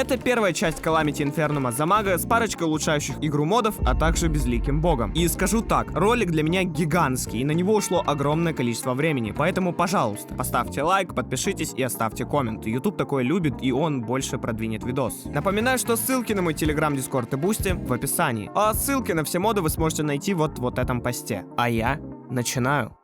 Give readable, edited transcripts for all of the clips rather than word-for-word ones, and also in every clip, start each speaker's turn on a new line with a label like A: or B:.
A: Это первая часть Calamity Infernum за мага с парочкой улучшающих игру модов, а также безликим богом. И скажу так, ролик для меня гигантский, и на него ушло огромное количество времени, поэтому, пожалуйста, поставьте лайк, подпишитесь и оставьте коммент. YouTube такое любит, и он больше продвинет видос. Напоминаю, что ссылки на мой Telegram, Discord и Boosty в описании, а ссылки на все моды вы сможете найти вот в этом посте. А я начинаю.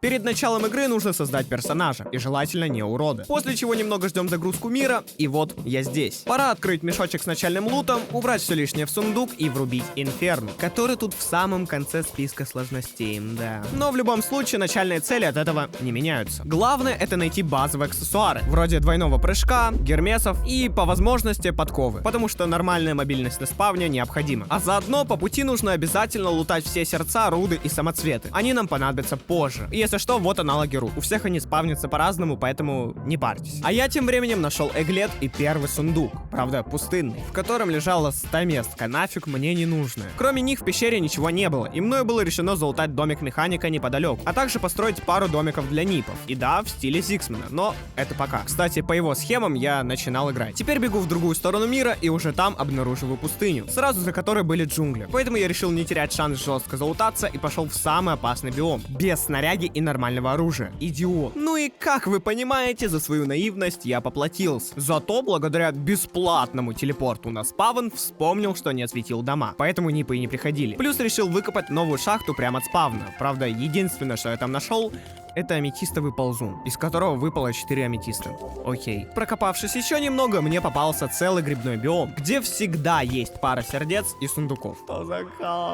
A: Перед началом игры нужно создать персонажа, и желательно не урода. После чего немного ждем загрузку мира, и вот я здесь. Пора открыть мешочек с начальным лутом, убрать все лишнее в сундук и врубить Инферно, который тут в самом конце списка сложностей, да. Но в любом случае начальные цели от этого не меняются. Главное это найти базовые аксессуары, вроде двойного прыжка, гермесов и по возможности подковы, потому что нормальная мобильность на спавне необходима. А заодно по пути нужно обязательно лутать все сердца, руды и самоцветы. Они нам понадобятся позже. Если что, вот аналоги руд. У всех они спавнятся по-разному, поэтому не парьтесь. А я тем временем нашел эглет и первый сундук, правда пустынный, в котором лежала стаместка, нафиг мне не нужная. Кроме них в пещере ничего не было, и мною было решено залутать домик механика неподалеку, а также построить пару домиков для нипов. И да, в стиле Зиксмана, но это пока. Кстати, по его схемам я начинал играть. Теперь бегу в другую сторону мира и уже там обнаруживаю пустыню, сразу за которой были джунгли. Поэтому я решил не терять шанс жестко залутаться и пошел в самый опасный биом, без снаряги и нормального оружия. Идиот. Ну и как вы понимаете, за свою наивность я поплатился. Зато благодаря бесплатному телепорту на спавн вспомнил, что не осветил дома. Поэтому нипы и не приходили. Плюс решил выкопать новую шахту прямо от спавна. Правда, единственное, что я там нашел, это аметистовый ползун, из которого выпало 4 аметиста. Окей. Прокопавшись еще немного, мне попался целый грибной биом, где всегда есть пара сердец и сундуков.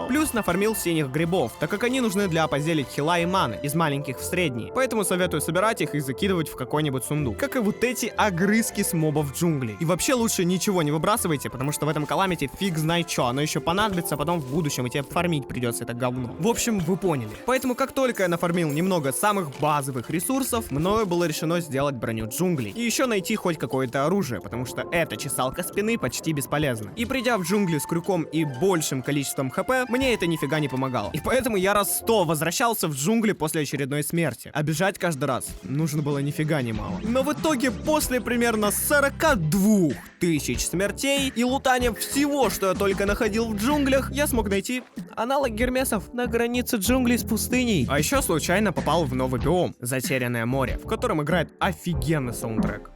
A: Плюс нафармил синих грибов, так как они нужны для опозелить хила и маны, из маленьких в средние. Поэтому советую собирать их и закидывать в какой-нибудь сундук. Как и вот эти огрызки с мобов джунглей. И вообще лучше ничего не выбрасывайте, потому что в этом Calamity фиг знает что. Оно еще понадобится потом в будущем, и тебе фармить придется это говно. В общем, вы поняли. Поэтому как только я нафармил немного самых базовых ресурсов, мною было решено сделать броню джунглей. И еще найти хоть какое-то оружие, потому что эта чесалка спины почти бесполезна. И придя в джунгли с крюком и большим количеством хп, мне это нифига не помогало. И поэтому я раз 100 возвращался в джунгли после очередной смерти. А бежать каждый раз нужно было нифига не мало. Но в итоге после примерно 42 тысяч смертей и лутания всего, что я только находил в джунглях, я смог найти аналог гермесов на границе джунглей с пустыней. А еще случайно попал в новый биом — Затерянное море, в котором играет офигенный саундтрек.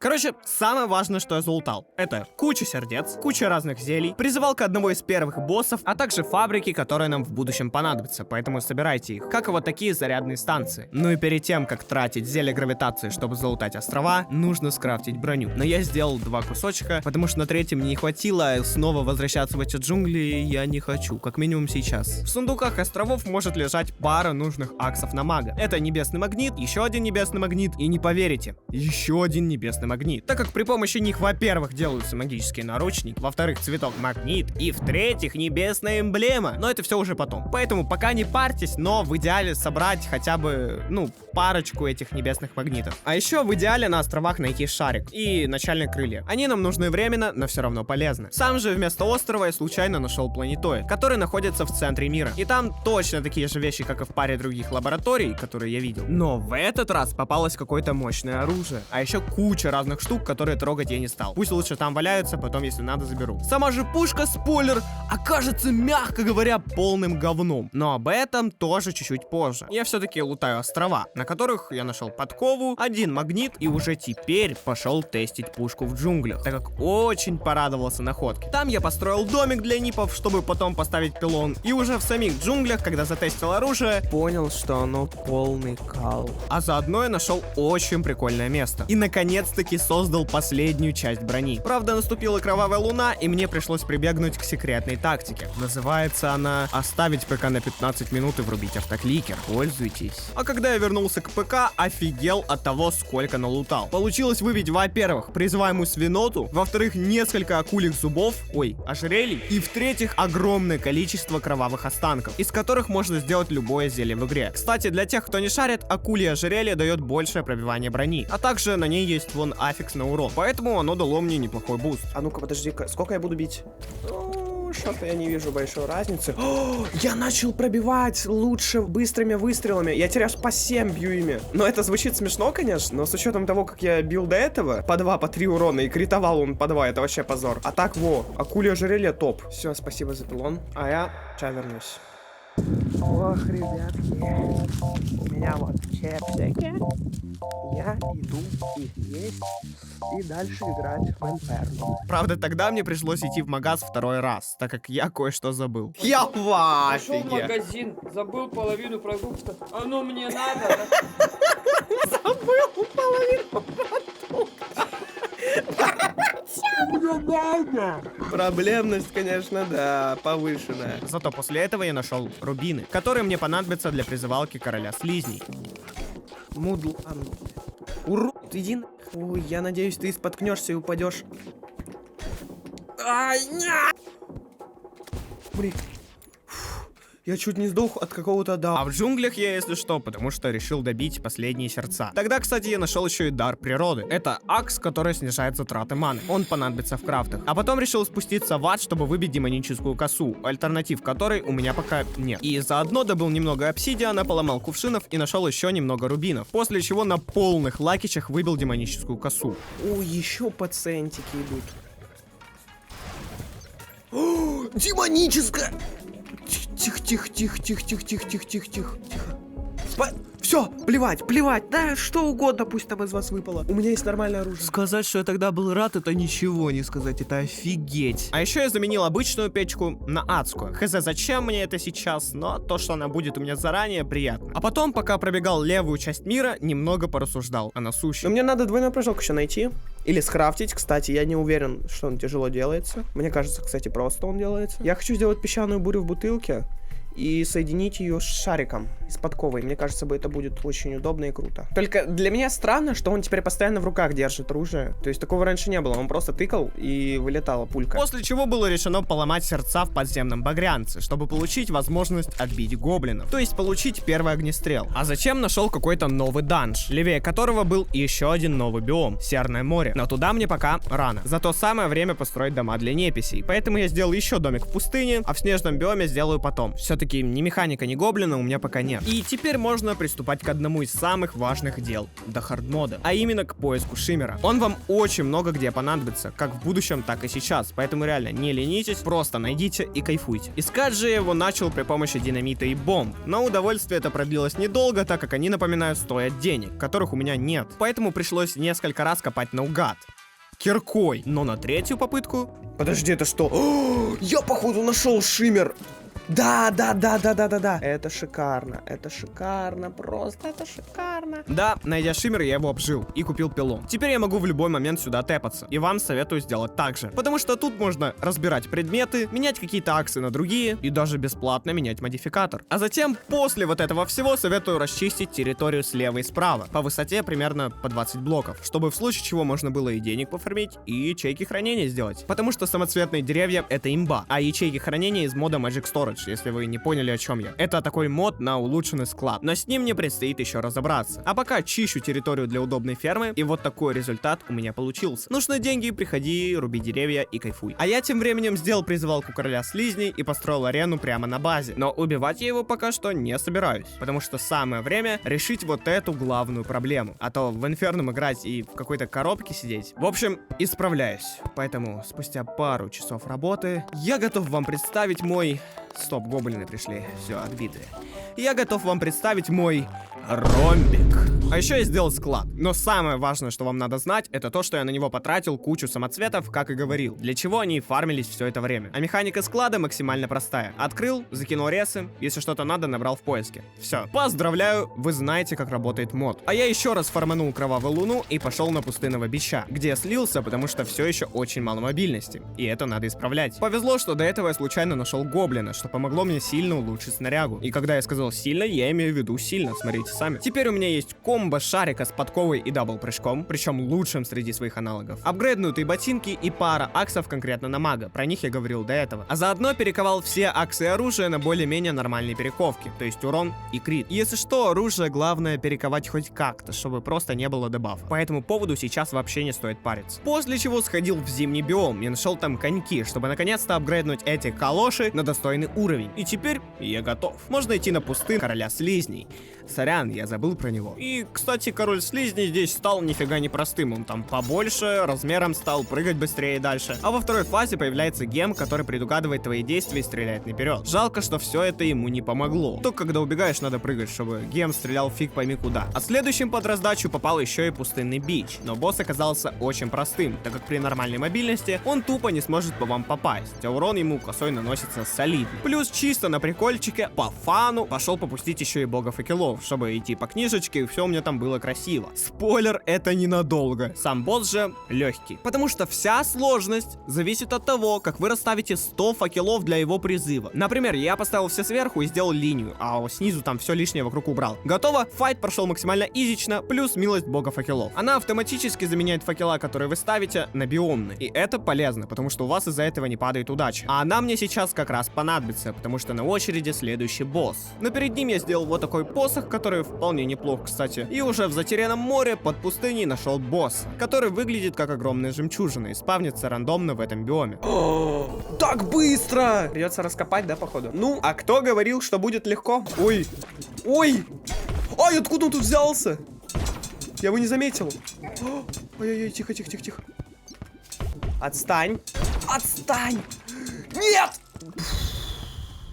A: Короче, самое важное, что я залутал, это куча сердец, куча разных зелий, призывалка одного из первых боссов, а также фабрики, которые нам в будущем понадобятся, поэтому собирайте их, как и вот такие зарядные станции. Ну и перед тем, как тратить зелье гравитации, чтобы залутать острова, нужно скрафтить броню. Но я сделал 2 кусочка, потому что на третьем мне не хватило, а снова возвращаться в эти джунгли я не хочу, как минимум сейчас. В сундуках островов может лежать пара нужных аксов на мага. Это небесный магнит, еще один небесный магнит, и не поверите, еще один небесный магнит, так как при помощи них, во-первых, делаются магический наручник, во-вторых, цветок магнит, и в-третьих, небесная эмблема. Но это все уже потом. Поэтому пока не парьтесь, но в идеале собрать хотя бы, парочку этих небесных магнитов. А еще в идеале на островах найти шарик и начальные крылья. Они нам нужны временно, но все равно полезны. Сам же вместо острова я случайно нашел планетоид, который находится в центре мира. И там точно такие же вещи, как и в паре других лабораторий, которые я видел. Но в этот раз попалось какое-то мощное оружие. А еще куча разных штук, которые трогать я не стал. Пусть лучше там валяются, потом, если надо, заберу. Сама же пушка, спойлер, окажется, мягко говоря, полным говном. Но об этом тоже чуть-чуть позже. Я все-таки лутаю острова, на которых я нашел подкову, один магнит, и уже теперь пошел тестить пушку в джунглях, так как очень порадовался находке. Там я построил домик для нипов, чтобы потом поставить пилон, и уже в самих джунглях, когда затестил оружие, понял, что оно полный кал. А заодно я нашел очень прикольное место. И наконец-таки создал последнюю часть брони. Правда, наступила кровавая луна, и мне пришлось прибегнуть к секретной тактике. Называется она «Оставить ПК на 15 минут и врубить автокликер». Пользуйтесь. А когда я вернулся к ПК, офигел от того, сколько налутал. Получилось выбить, во-первых, призываемую свиноту, во-вторых, несколько акульих зубов, ожерелий, и в-третьих, огромное количество кровавых останков, из которых можно сделать любое зелье в игре. Кстати, для тех, кто не шарит, акулье ожерелье дает большее пробивание брони, а также на ней есть вон аффикс на урон, поэтому оно дало мне неплохой буст.
B: А ну-ка, подожди-ка, сколько я буду бить? что-то я не вижу большой разницы. О, я начал пробивать лучше быстрыми выстрелами. Я теперь аж по 7 бью ими. Но это звучит смешно, конечно, но с учетом того, как я бил до этого, по 2, по 3 урона, и критовал он по 2, это вообще позор. А так, во, акулье ожерелье топ. Все, спасибо за пилон. А я сейчас вернусь. Ох, ребятки, у меня вот чепсики. Я иду их есть и дальше играть в Инферно.
A: Правда, тогда мне пришлось идти в магаз второй раз, так как я кое-что забыл. Я в
C: Пошел в
A: афиге.
C: магазин, забыл половину продукта. Оно мне надо.
A: Забыл половину
B: Проблемность, конечно, да, повышенная.
A: Зато после этого я нашел рубины, которые мне понадобятся для призывалки короля слизней.
B: Мудл. Урод, иди на... Ой, я надеюсь, ты споткнешься и упадешь. Ай, нет! Блин. Я чуть не сдох от какого-то
A: А в джунглях я, если что, потому что решил добить последние сердца. Тогда, кстати, я нашел еще и дар природы. Это акс, который снижает затраты маны. Он понадобится в крафтах. А потом решил спуститься в ад, чтобы выбить демоническую косу, альтернатив которой у меня пока нет. И заодно добыл немного обсидиана, поломал кувшинов и нашел еще немного рубинов. После чего на полных лакичах выбил демоническую косу.
B: Ой, еще пациентики идут. О, демоническая! Тихо. Все, плевать, да, что угодно, пусть там из вас выпало. У меня есть нормальное оружие.
A: Сказать, что я тогда был рад, это ничего не сказать, это офигеть. А еще я заменил обычную печку на адскую. Хз, зачем мне это сейчас, но то, что она будет у меня заранее, приятно. А потом, пока пробегал левую часть мира, немного порассуждал о насущем.
B: Но мне надо двойной прыжок еще найти. Или скрафтить, кстати, я не уверен, что он тяжело делается. Мне кажется, кстати, просто он делается. Я хочу сделать песчаную бурю в бутылке и соединить ее с шариком, с подковой. Мне кажется, это будет очень удобно и круто. Только для меня странно, что он теперь постоянно в руках держит оружие. То есть такого раньше не было. Он просто тыкал и вылетала пулька.
A: После чего было решено поломать сердца в подземном багрянце, чтобы получить возможность отбить гоблинов. То есть получить первый огнестрел. А зачем нашел какой-то новый данж, левее которого был еще один новый биом — Серное море. Но туда мне пока рано. Зато самое время построить дома для неписей. Поэтому я сделал еще домик в пустыне, а в снежном биоме сделаю потом. Все-таки ни механика, ни гоблина у меня пока нет. И теперь можно приступать к одному из самых важных дел — до хардмода, а именно к поиску шиммера. Он вам очень много где понадобится, как в будущем, так и сейчас, поэтому реально не ленитесь, просто найдите и кайфуйте. Искать же я его начал при помощи динамита и бомб, но удовольствие это продлилось недолго, так как они, напоминаю, стоят денег, которых у меня нет, поэтому пришлось несколько раз копать наугад. Киркой, но на третью попытку...
B: Подожди, это что? О, я, походу, нашел шиммер. Да. Это шикарно, просто это шикарно.
A: Да, найдя шиммер, я его обжил и купил пилу. Теперь я могу в любой момент сюда тэпаться. И вам советую сделать так же. Потому что тут можно разбирать предметы, менять какие-то аксы на другие и даже бесплатно менять модификатор. А затем, после вот этого всего, советую расчистить территорию слева и справа. По высоте примерно по 20 блоков. Чтобы в случае чего можно было и денег пофармить, и ячейки хранения сделать. Потому что самоцветные деревья — это имба. А ячейки хранения из мода Magic Storage, если вы не поняли, о чем я. Это такой мод на улучшенный склад, но с ним мне предстоит еще разобраться. А пока чищу территорию для удобной фермы, и вот такой результат у меня получился. Нужны деньги, приходи, руби деревья и кайфуй. А я тем временем сделал призывалку короля слизней и построил арену прямо на базе. Но убивать я его пока что не собираюсь, потому что самое время решить вот эту главную проблему. А то в Инфернум играть и в какой-то коробке сидеть. В общем, исправляюсь. Поэтому спустя пару часов работы я готов вам представить мой... Стоп, гоблины пришли. Все, отбитые. Я готов вам представить мой ромбик. А еще я сделал склад. Но самое важное, что вам надо знать, это то, что я на него потратил кучу самоцветов, как и говорил. Для чего они фармились все это время. А механика склада максимально простая. Открыл, закинул ресы, если что-то надо, набрал в поиске. Все. Поздравляю, вы знаете, как работает мод. А я еще раз фарманул кровавую луну и пошел на пустынного бича, где я слился, потому что все еще очень мало мобильности. И это надо исправлять. Повезло, что до этого я случайно нашел гоблина, что помогло мне сильно улучшить снарягу. И когда я сказал сильно, я имею в виду сильно, смотрите. посмотрите сами. Теперь у меня есть комбо шарика с подковой и дабл прыжком, причем лучшим среди своих аналогов. Апгрейднутые ботинки и пара аксов конкретно на мага, про них я говорил до этого. А заодно перековал все аксы оружия на более-менее нормальные перековки, то есть урон и крит. И если что, оружие главное перековать хоть как-то, чтобы просто не было дебафа. По этому поводу сейчас вообще не стоит париться. После чего сходил в зимний биом и нашел там коньки, чтобы наконец-то апгрейднуть эти калоши на достойный уровень. И теперь я готов. Можно идти на пустынь короля слизней. Сорян, я забыл про него. И, кстати, король слизней здесь стал нифига не простым. Он там побольше, размером стал, прыгать быстрее и дальше. А во второй фазе появляется гем, который предугадывает твои действия и стреляет наперед. Жалко, что все это ему не помогло. Только когда убегаешь, надо прыгать, чтобы гем стрелял фиг пойми куда. А следующим под раздачу попал еще и пустынный бич. Но босс оказался очень простым, так как при нормальной мобильности он тупо не сможет по вам попасть, а урон ему косой наносится солидно. Плюс чисто на прикольчике, по фану, пошел попустить еще и бога факелов, чтобы идти по книжечке и все у меня там было красиво. Спойлер, это ненадолго. Сам босс же легкий. Потому что вся сложность зависит от того, как вы расставите 100 факелов для его призыва. Например, я поставил все сверху и сделал линию, а снизу там все лишнее вокруг убрал. Готово? Файт прошел максимально изично, плюс милость бога факелов. Она автоматически заменяет факела, которые вы ставите, на биомные. И это полезно, потому что у вас из-за этого не падает удача. А она мне сейчас как раз понадобится, потому что на очереди следующий босс. Но перед ним я сделал вот такой посох, который вполне неплох, кстати. И уже в затерянном море под пустыней нашел босса, который выглядит как огромная жемчужина и спавнится рандомно в этом биоме.
B: Так быстро! Придется раскопать, да, походу? Ну, а кто говорил, что будет легко? Ой! Ой! Ай, откуда он тут взялся? Я его не заметил. Ой-ой-ой, тихо, тихо, тихо, тихо. Отстань! Отстань! Нет!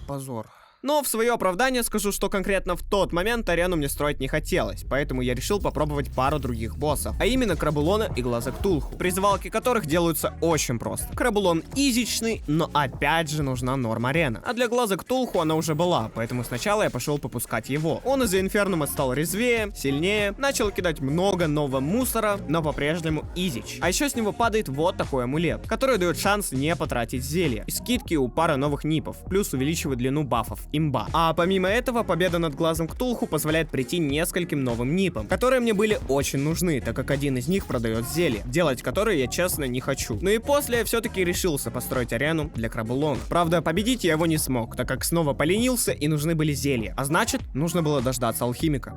A: Позор. Но в свое оправдание скажу, что конкретно в тот момент арену мне строить не хотелось, поэтому я решил попробовать пару других боссов, а именно Крабулона и Глаза Ктулху, призывалки которых делаются очень просто. Крабулон изичный, но опять же нужна норм-арена, а для Глаза Ктулху она уже была, поэтому сначала я пошел попускать его. Он из-за инфернума стал резвее, сильнее, начал кидать много нового мусора, но по-прежнему изич. А еще с него падает вот такой амулет, который дает шанс не потратить зелье, и скидки у пары новых нипов, плюс увеличивает длину бафов. Имба. А помимо этого, победа над Глазом Ктулху позволяет прийти нескольким новым нипам, которые мне были очень нужны, так как один из них продает зелье, делать которые я честно не хочу. Ну и после я все-таки решился построить арену для Крабулона. Правда, победить я его не смог, так как снова поленился и нужны были зелья, а значит, нужно было дождаться алхимика.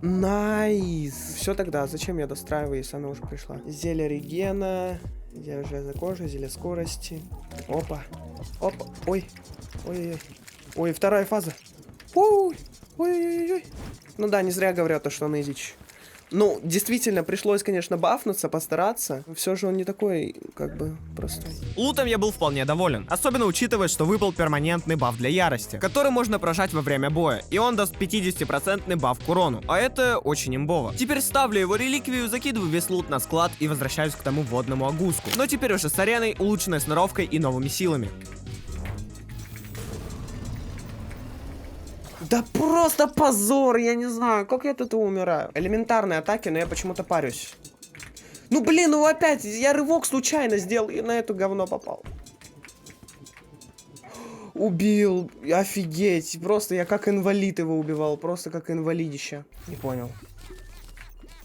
B: Найс. Все тогда, зачем я достраиваю, если она уже пришла? Зелье регена, зелье железа кожи, зелье скорости. Опа. Опа. Ой. Ой-ой-ой. Ой, вторая фаза. Ой, ой-ой-ой. Ну да, не зря говорят то, что он изич. Ну, действительно, пришлось, конечно, бафнуться, постараться. Все же он не такой, как бы, простой.
A: Лутом я был вполне доволен, особенно учитывая, что выпал перманентный баф для ярости, который можно прожать во время боя, и он даст 50% баф к урону, а это очень имбово. Теперь ставлю его реликвию, закидываю весь лут на склад и возвращаюсь к тому водному агуску, но теперь уже с ареной, улучшенной сноровкой и новыми силами.
B: Да просто позор, я не знаю, как я тут умираю. Элементарные атаки, но я почему-то парюсь. Ну блин, ну опять, я рывок случайно сделал и на это говно попал. Убил, офигеть, просто я как инвалид его убивал, просто как инвалидище. Не понял.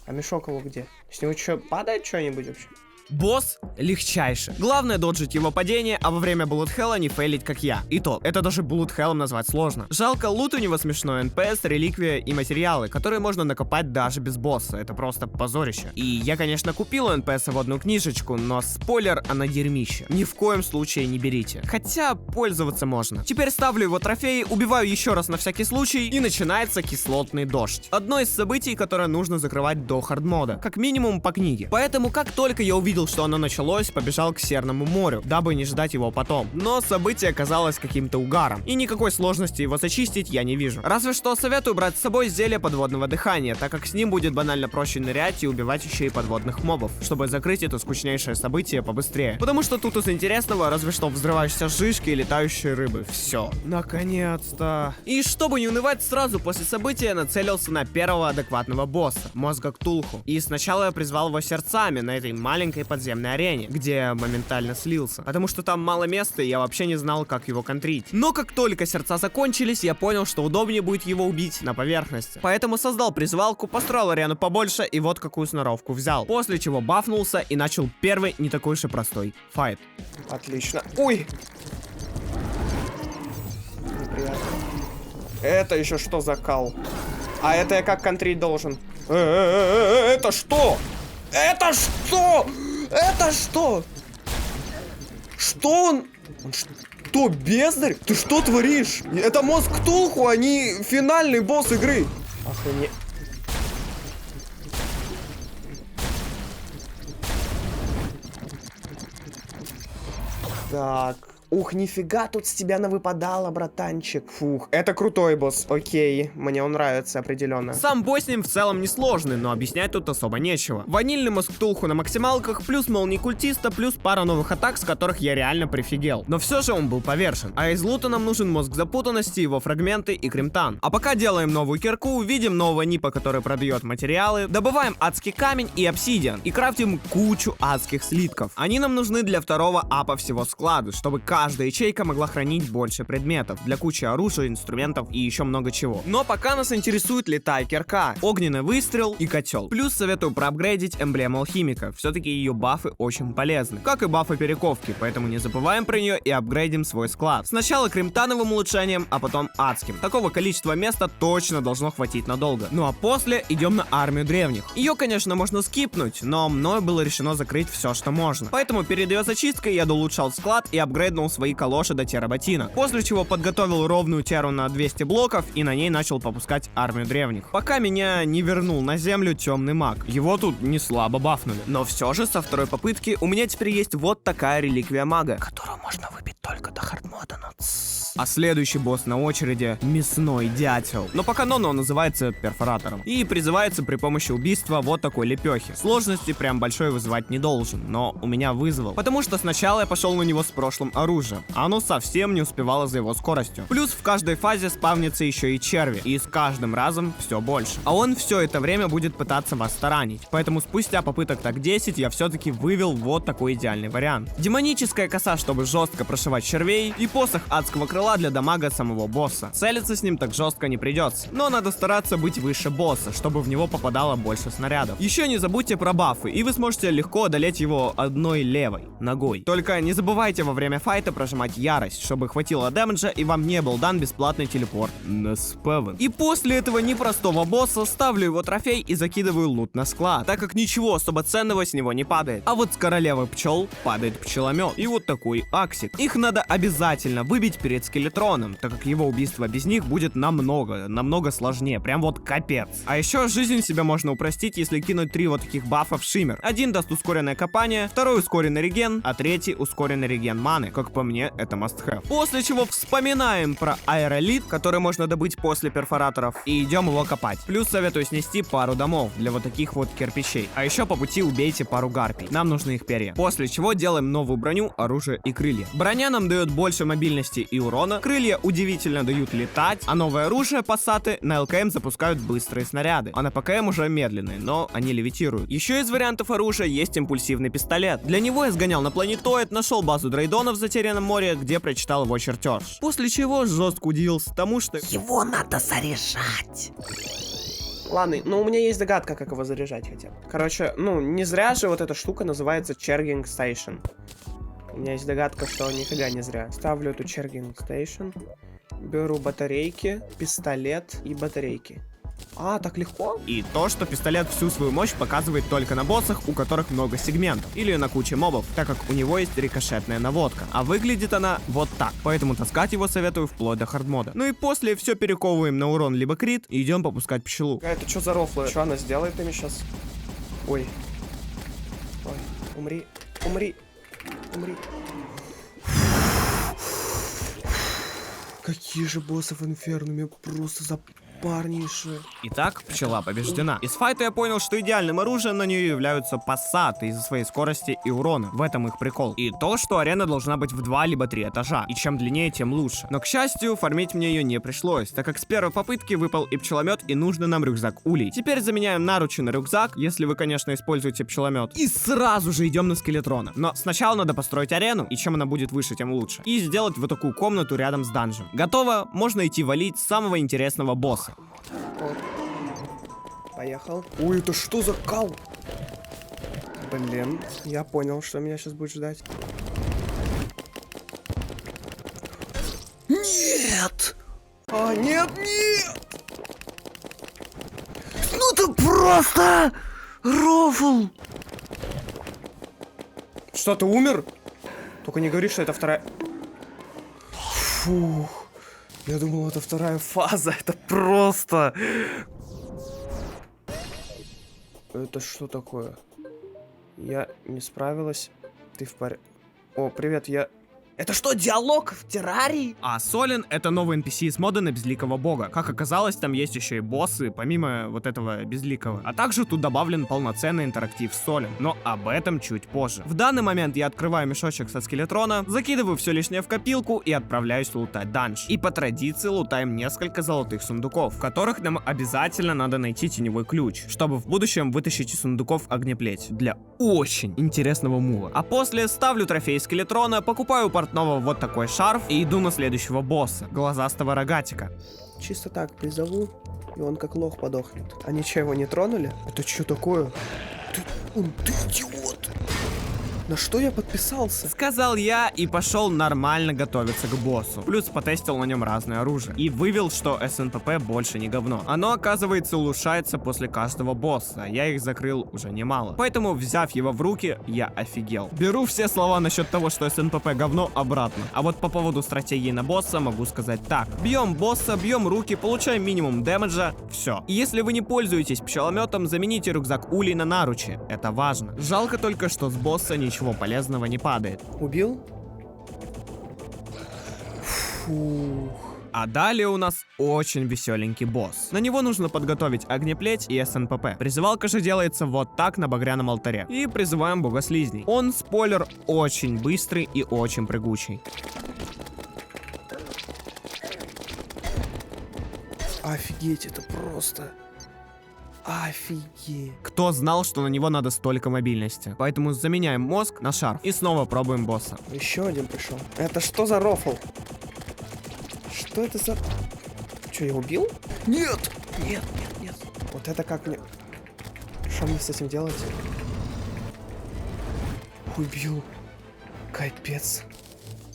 B: А мешок его где? С него что, падает что-нибудь вообще?
A: Босс легчайший. Главное доджить его падение, а во время Bullet Hell'а не фейлить, как я. И то, это даже Bullet Hell'ом назвать сложно. Жалко, лут у него смешной, НПС, реликвия и материалы, которые можно накопать даже без босса. Это просто позорище. И я, конечно, купил у НПСа в одну книжечку, но спойлер, она дерьмище. Ни в коем случае не берите. Хотя, пользоваться можно. Теперь ставлю его трофеи, убиваю еще раз на всякий случай, и начинается кислотный дождь. Одно из событий, которое нужно закрывать до хардмода. Как минимум по книге. Поэтому, как только я увидел, что оно началось, побежал к Серному морю, дабы не ждать его потом. Но событие оказалось каким-то угаром, и никакой сложности его зачистить я не вижу. Разве что советую брать с собой зелье подводного дыхания, так как с ним будет банально проще нырять и убивать еще и подводных мобов, чтобы закрыть это скучнейшее событие побыстрее. Потому что тут из интересного разве что взрывающиеся жижки и летающие рыбы. Все. Наконец-то. И чтобы не унывать, сразу после события я нацелился на первого адекватного босса, мозга Ктулху. И сначала я призвал его сердцами на этой маленькой последней подземной арене, где я моментально слился. Потому что там мало места, и я вообще не знал, как его контрить. Но как только сердца закончились, я понял, что удобнее будет его убить на поверхности. Поэтому создал призывалку, построил арену побольше, и вот какую сноровку взял. После чего бафнулся и начал первый не такой уж и простой файт.
B: Отлично. Ой! Неприятно. Это еще что за кал? А это я как контрить должен? Это что? Это что? Это что? Что он? Он что, бездарь? Ты что творишь? Это мозг Ктулху, а не финальный босс игры. Охренеть. Так. Ух, нифига тут с тебя навыпадало, братанчик. Фух, это крутой босс. Окей, мне он нравится определенно.
A: Сам бой с ним в целом несложный, но объяснять тут особо нечего. Ванильный мозг Ктулху на максималках, плюс молнии культиста, плюс пара новых атак, с которых я реально прифигел. Но все же он был повержен. А из лута нам нужен мозг запутанности, его фрагменты и кримтан. А пока делаем новую кирку, видим нового нипа, который продает материалы, добываем адский камень и обсидиан, и крафтим кучу адских слитков. Они нам нужны для второго апа всего склада, чтобы каждая ячейка могла хранить больше предметов, для кучи оружия, инструментов и еще много чего. Но пока нас интересует летая кирка, огненный выстрел и котел. Плюс советую проапгрейдить эмблему алхимика, все-таки ее бафы очень полезны, как и бафы перековки, поэтому не забываем про нее и апгрейдим свой склад. Сначала кримтановым улучшением, а потом адским. Такого количества места точно должно хватить надолго. Ну а после идем на армию древних. Ее, конечно, можно скипнуть, но мною было решено закрыть все, что можно. Поэтому перед ее зачисткой я доулучшал склад и апгрейднул свои калоши до теработина. После чего подготовил ровную теру на 200 блоков и на ней начал попускать армию древних. Пока меня не вернул на землю темный маг. Его тут не слабо бафнули. Но все же со второй попытки у меня теперь есть вот такая реликвия мага, которую можно выбить только до хардмода. А следующий босс на очереди — мясной дятел. Но пока Ноно называется перфоратором. И призывается при помощи убийства вот такой лепехи. Сложности прям большой вызывать не должен, но у меня вызвал. Потому что сначала я пошел на него с прошлым оружием, а оно совсем не успевало за его скоростью. Плюс в каждой фазе спавнится еще и черви, и с каждым разом все больше. А он все это время будет пытаться вас таранить. Поэтому спустя попыток так 10 я все-таки вывел вот такой идеальный вариант. Демоническая коса, чтобы жестко прошивать червей, и посох адского крыла для дамага самого босса. Целиться с ним так жестко не придется, но надо стараться быть выше босса, чтобы в него попадало больше снарядов. Еще не забудьте про бафы, и вы сможете легко одолеть его одной левой ногой. Только не забывайте во время файта прожимать ярость, чтобы хватило дэмэджа и вам не был дан бесплатный телепорт на спавн. И после этого непростого босса ставлю его трофей и закидываю лут на склад, так как ничего особо ценного с него не падает. А вот с королевы пчел падает пчеломет и вот такой аксик. Их надо обязательно выбить перед скелетроном, так как его убийство без них будет намного сложнее, прям вот капец. А еще жизнь себя можно упростить, если кинуть 3 вот таких бафа в шиммер. Один даст ускоренное копание, второй ускоренный реген, а третий ускоренный реген маны. Как по мне, это must have. После чего вспоминаем про аэролит, который можно добыть после перфораторов, и идем его копать. Плюс советую снести пару домов для вот таких вот кирпичей. А еще по пути убейте пару гарпий. Нам нужны их перья. После чего делаем новую броню, оружие и крылья. Броня нам дает больше мобильности и урона. Крылья удивительно дают летать, а новое оружие пассаты на ЛКМ запускают быстрые снаряды, а на ПКМ уже медленные, но они левитируют. Еще из вариантов оружия есть импульсивный пистолет. Для него я сгонял на планетоид, нашел базу дрейдона в Затерянном море, где прочитал его чертеж. После чего жестко удивился тому, что его надо заряжать.
B: Ладно, ну у меня есть догадка, как его заряжать хотя бы. Короче, ну не зря же вот эта штука называется Charging Station. У меня есть догадка, что нифига не зря. Ставлю эту Charging Station. Беру батарейки, пистолет и батарейки. А, так легко?
A: И то, что пистолет всю свою мощь показывает только на боссах, у которых много сегментов, или на куче мобов, так как у него есть рикошетная наводка. А выглядит она вот так, поэтому таскать его советую вплоть до хардмода. Ну и после все перековываем на урон либо крит и идем попускать пчелу.
B: Это что за рофлы? Что она сделает ими сейчас? Ой. Ой, умри, умри, умри. Какие же боссы в Инфернуме просто парниша.
A: Итак, пчела побеждена. Из файта я понял, что идеальным оружием на нее являются пассаты из-за своей скорости и урона. В этом их прикол. И то, что арена должна быть в 2 либо 3 этажа. И чем длиннее, тем лучше. Но, к счастью, фармить мне ее не пришлось, так как с первой попытки выпал и пчеломет, и нужный нам рюкзак улей. Теперь заменяем наручи на рюкзак, если вы, конечно, используете пчеломет. И сразу же идем на скелетрона. Но сначала надо построить арену, и чем она будет выше, тем лучше. И сделать вот такую комнату рядом с данжем. Готово, можно идти валить самого интересного босса.
B: Вот. Поехал. Ой, это что за кал? Блин, я понял, что меня сейчас будет ждать. Нет! А, нет, нет! Ну ты просто рофл! Что, ты умер? Только не говори, что это вторая... Фух. Я думал, это вторая фаза. Это просто... Это что такое? Я не справилась. Ты в паре... О, привет, я... Это что, диалог в террарии?
A: А Солен — это новый NPC из мода на Безликого Бога. Как оказалось, там есть еще и боссы, помимо вот этого Безликого. А также тут добавлен полноценный интерактив с Солен. Но об этом чуть позже. В данный момент я открываю мешочек со скелетрона, закидываю все лишнее в копилку и отправляюсь лутать данж. И по традиции лутаем несколько золотых сундуков, в которых нам обязательно надо найти теневой ключ, чтобы в будущем вытащить из сундуков огнеплеть для очень интересного мува. А после ставлю трофей скелетрона, покупаю портного вот такой шарф и иду на следующего босса, глазастого рогатика.
B: Чисто так призову, и он как лох подохнет. А ничего его не тронули? Это что такое? Ты идиот! На что я подписался?
A: Сказал я и пошел нормально готовиться к боссу. Плюс потестил на нем разное оружие. И вывел, что СНПП больше не говно. Оно, оказывается, улучшается после каждого босса. Я их закрыл уже немало. Поэтому, взяв его в руки, я офигел. Беру все слова насчет того, что СНПП говно, обратно. А вот по поводу стратегии на босса могу сказать так. Бьем босса, бьем руки, получаем минимум дэмэджа, все. И если вы не пользуетесь пчелометом, замените рюкзак улей на наручи. Это важно. Жалко только, что с босса ничего полезного не падает.
B: Убил? Фух.
A: А далее у нас очень веселенький босс. На него нужно подготовить огнеплеть и СНПП. Призывалка же делается вот так на багряном алтаре. И призываем бога слизней. Он, спойлер, очень быстрый и очень прыгучий.
B: Офигеть, это просто... Офигеть.
A: Кто знал, что на него надо столько мобильности? Поэтому заменяем мозг на шарф и снова пробуем босса.
B: Еще один пришел. Это что за рофл? Что это за... Че, я убил? Нет! Нет, нет, нет. Вот это как мне... Что мне с этим делать? Убил. Капец.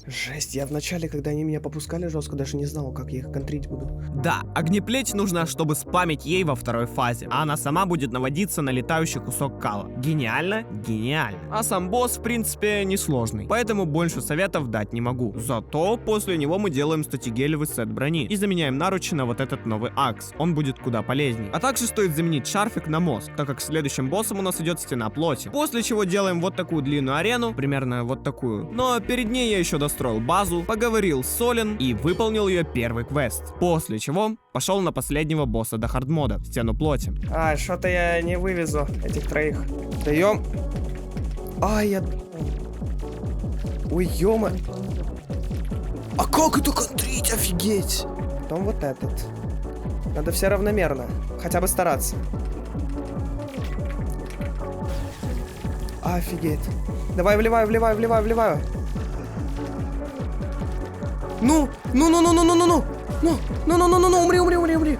B: Жесть, я вначале, когда они меня попускали жестко, даже не знал, как я их контрить буду.
A: Да, огнеплеть нужно, чтобы спамить ей во второй фазе, а она сама будет наводиться на летающий кусок кала. Гениально? Гениально. А сам босс, в принципе, несложный, поэтому больше советов дать не могу. Зато после него мы делаем статигелевый сет брони и заменяем наручи на вот этот новый акс, он будет куда полезнее. А также стоит заменить шарфик на мозг, так как следующим боссом у нас идет стена плоти. После чего делаем вот такую длинную арену, примерно вот такую. Но перед ней я еще достроил базу, поговорил с Солен и выполнил ее первый квест. После чего пошел на последнего босса до хардмода, стену плоти.
B: А, что-то я не вывезу этих троих. Даем. А, я... Ой, ёма. А как это контрить? Офигеть. Потом вот этот. Надо все равномерно. Хотя бы стараться. Офигеть. Давай, вливаю, вливаю, вливаю, вливаю. Ну, умри, умри, умри, умри.